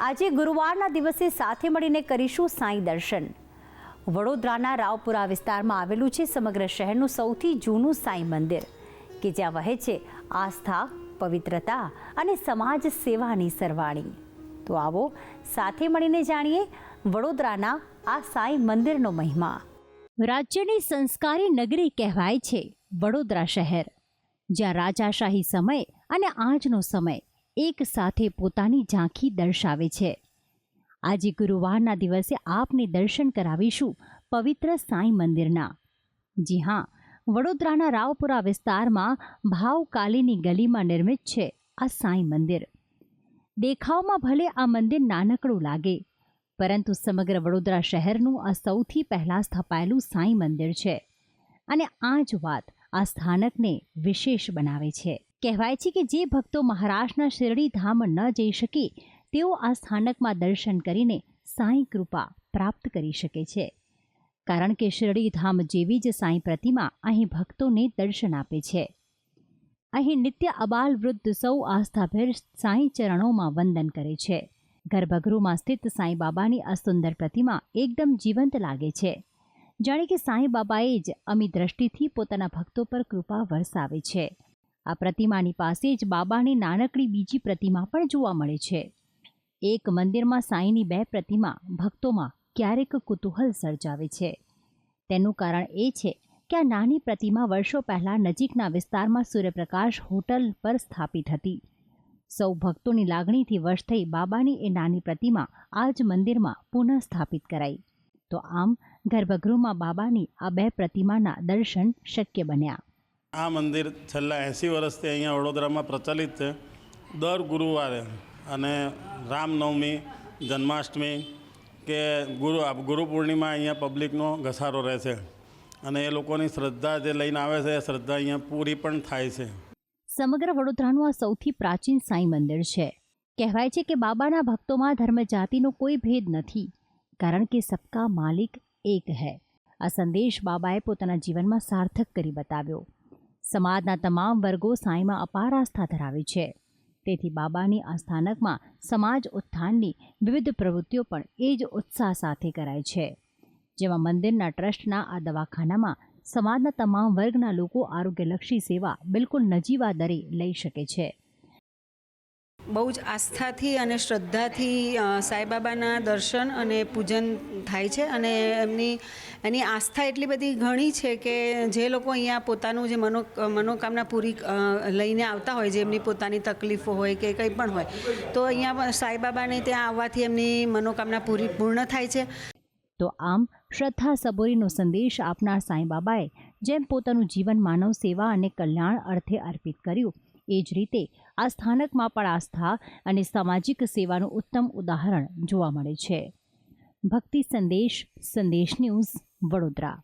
આજે ગુરુવારના દિવસે સાથે મળીને કરીશું સાંઈ દર્શન। વડોદરાના રાવપુરા વિસ્તારમાં આવેલું છે સમગ્ર શહેરનું સૌથી જૂનું સાંઈ મંદિર કે જ્યાં વહે છે આસ્થા, પવિત્રતા અને સમાજ સેવાની સરવાણી। તો આવો સાથે મળીને જાણીએ વડોદરાના આ સાંઈ મંદિરનો મહિમા। રાજ્યની સંસ્કારી નગરી કહેવાય છે વડોદરા શહેર, જ્યાં રાજાશાહી સમય અને આજનો સમય એક સાથે પોતાની ઝાંખી દર્શાવે છે। આજે ગુરુવારના દિવસે આપને દર્શન કરાવીશું પવિત્ર સાંઈ મંદિરના। જી હા, વડોદરાના રાવપુરા વિસ્તારમાં ભાવકાલીની ગલીમાં નિર્મિત છે આ સાંઈ મંદિર। દેખાવમાં ભલે આ મંદિર નાનકડું લાગે, પરંતુ સમગ્ર વડોદરા શહેરનું આ સૌથી પહેલાં સ્થપાયેલું સાંઈ મંદિર છે અને આ જ વાત આ સ્થાનકને વિશેષ બનાવે છે। કહેવાય છે કે જે ભક્તો મહારાષ્ટ્રના શિરડી ધામ ન જઈ શકે તેઓ આ સ્થાનકમાં દર્શન કરીને સાંઈ કૃપા પ્રાપ્ત કરી શકે છે, કારણ કે શિરડી ધામ જેવી જ સાંઈ પ્રતિમા અહીં ભક્તોને દર્શન આપે છે। અહીં નિત્ય અબાલ વૃદ્ધ સૌ આસ્થાભેર સાંઈ ચરણોમાં વંદન કરે છે। ગર્ભગૃહમાં સ્થિત સાંઈ બાબાની આ સુંદર પ્રતિમા એકદમ જીવંત લાગે છે, જાણે કે સાંઈ બાબાએ જ અમી દ્રષ્ટિથી પોતાના ભક્તો પર કૃપા વરસાવે છે। આ પ્રતિમાની પાસે જ બાબાની નાનકડી બીજી પ્રતિમા પણ જોવા મળે છે। એક મંદિરમાં સાંઈની બે પ્રતિમા ભક્તોમાં ક્યારેક કુતૂહલ સર્જાવે છે। તેનું કારણ એ છે કે આ નાની પ્રતિમા વર્ષો પહેલાં નજીકના વિસ્તારમાં સૂર્યપ્રકાશ હોટલ પર સ્થાપિત હતી। સૌ ભક્તોની લાગણીથી વશ થઈ બાબાની એ નાની પ્રતિમા આ જ મંદિરમાં પુનઃ સ્થાપિત કરાઈ। તો આમ ગર્ભગૃહમાં બાબાની આ બે પ્રતિમાના દર્શન શક્ય બન્યા। આ મંદિર છેલ્લા 80 વર્ષથી અહીંયા વડોદરામાં પ્રચલિત છે। દર ગુરુવારે અને રામનવમી, જન્માષ્ટમી કે ગુરુ પૂર્ણિમા અહીંયા પબ્લિકનો ઘસારો રહે છે અને એ લોકોની શ્રદ્ધા જે લઈને આવે છે એ શ્રદ્ધા અહીંયા પૂરી પણ થાય છે। સમગ્ર વડોદરાનું આ સૌથી પ્રાચીન સાંઈ મંદિર છે। કહેવાય છે કે બાબાના ભક્તોમાં ધર્મ જાતિનો કોઈ ભેદ નથી, કારણ કે સબકા માલિક એક હૈ। આ સંદેશ બાબાએ પોતાના જીવનમાં સાર્થક કરી બતાવ્યો। સમાજના તમામ વર્ગો સાંઈમાં અપાર આસ્થા ધરાવે છે, તેથી બાબાની આ સ્થાનકમાં સમાજ ઉત્થાનની વિવિધ પ્રવૃત્તિઓ પણ એ જ ઉત્સાહ સાથે કરાય છે, જેમાં મંદિરના ટ્રસ્ટના આ દવાખાનામાં સમાજના તમામ વર્ગના લોકો આરોગ્યલક્ષી સેવા બિલકુલ નજીવા દરે લઈ શકે છે। બહુ જ આસ્થાથી અને શ્રદ્ધાથી સાંઈબાબાના દર્શન અને પૂજન થાય છે અને એની આસ્થા એટલી બધી ઘણી છે કે જે લોકો અહીંયા પોતાનું જે મનોકામના પૂરી લઈને આવતા હોય, જે એમની પોતાની તકલીફો હોય કે કંઈ પણ હોય, તો અહીંયા સાંઈબાબાને ત્યાં આવવાથી એમની મનોકામના પૂર્ણ થાય છે। તો આમ શ્રદ્ધા સબોરીનો સંદેશ આપનાર સાંઈ બાબાએ જેમ પોતાનું જીવન માનવ સેવા અને કલ્યાણ અર્થે અર્પિત કર્યું, એ જ રીતે આ સ્થાનકમાં પણ આસ્થા અને સામાજિક સેવાનું ઉત્તમ ઉદાહરણ જોવા મળે છે। ભક્તિ સંદેશ, સંદેશ ન્યૂઝ, વડોદરા।